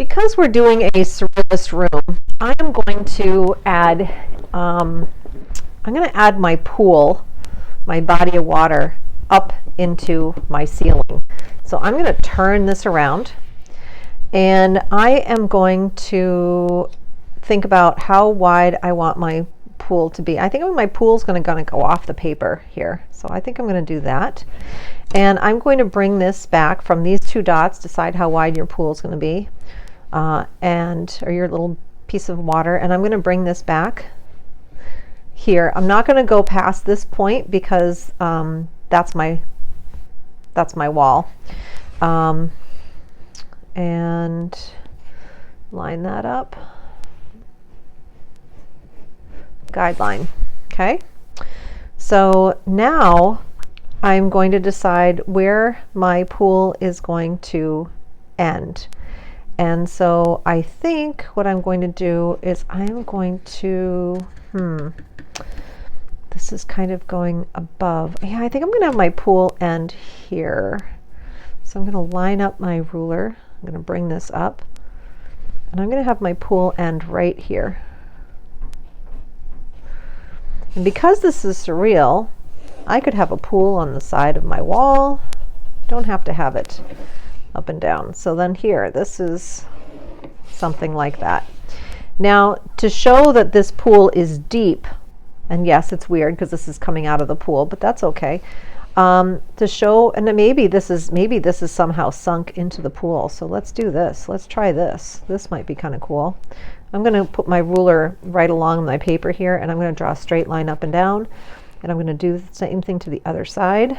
Because we're doing a surrealist room, I am going to add, my pool, my body of water, up into my ceiling. So I'm going to turn this around, and I am going to think about how wide I want my pool to be. I think my pool is going to go off the paper here. So I think I'm going to do that. And I'm going to bring this back from these two dots, decide how wide your pool is going to be, or your little piece of water. And I'm going to bring this back here. I'm not going to go past this point because that's my wall. And line that up. Guideline. Okay. So now I'm going to decide where my pool is going to end. And so I think what I'm going to do is I'm going to, this is kind of going above. Yeah, I think I'm going to have my pool end here. So I'm going to line up my ruler. I'm going to bring this up. And I'm going to have my pool end right here. And because this is surreal, I could have a pool on the side of my wall. Don't have to have it up and down. So then here, this is something like that. Now, to show that this pool is deep, and yes, it's weird because this is coming out of the pool, but that's okay. To show, and maybe this is somehow sunk into the pool. So let's do this. Let's try this. This might be kind of cool. I'm going to put my ruler right along my paper here, and I'm going to draw a straight line up and down, and I'm going to do the same thing to the other side.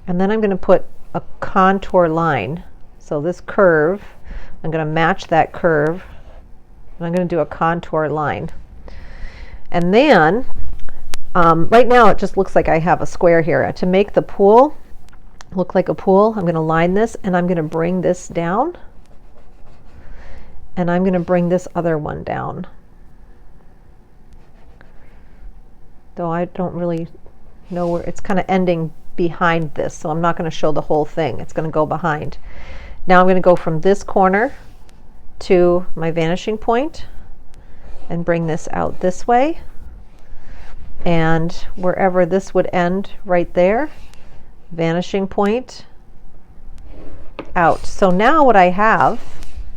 And then I'm going to put a contour line. So this curve, I'm going to match that curve, and I'm going to do a contour line. And then, right now it just looks like I have a square here. To make the pool look like a pool, I'm going to line this, and I'm going to bring this down. And I'm going to bring this other one down. Though I don't really know where, it's kind of ending behind this, so I'm not going to show the whole thing. It's going to go behind. Now I'm going to go from this corner to my vanishing point and bring this out this way. And wherever this would end right there, vanishing point out. So now what I have,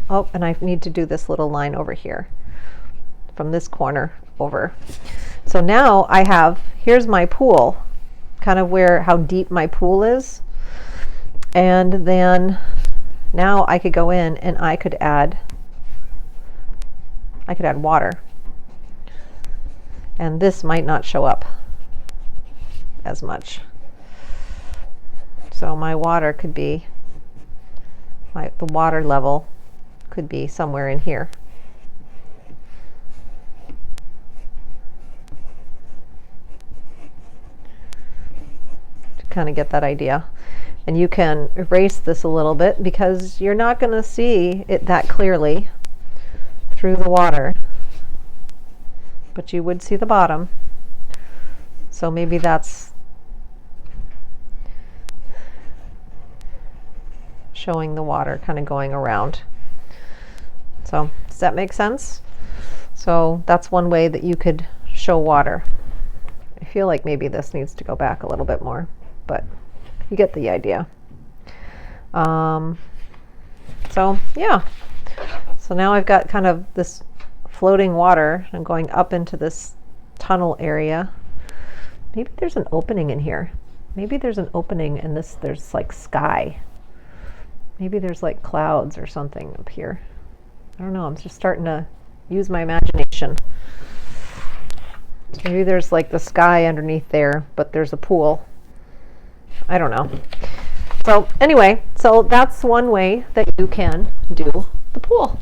oh, and I need to do this little line over here from this corner over. So now I have, here's my pool, kind of how deep my pool is. And then now I could go in and I could add water. And this might not show up as much. So my water could be, the water level could be somewhere in here. To kind of get that idea. And you can erase this a little bit because you're not going to see it that clearly through the water, but you would see the bottom. So maybe that's showing the water kind of going around. So does that make sense? So that's one way that you could show water. I feel like maybe this needs to go back a little bit more, but you get the idea. So yeah, so now I've got kind of this floating water and going up into this tunnel area. Maybe there's an opening in here. Maybe there's an opening in this, there's like sky. Maybe there's like clouds or something up here. I don't know, I'm just starting to use my imagination. Maybe there's like the sky underneath there, but there's a pool. I don't know. So anyway, so that's one way that you can do the pool.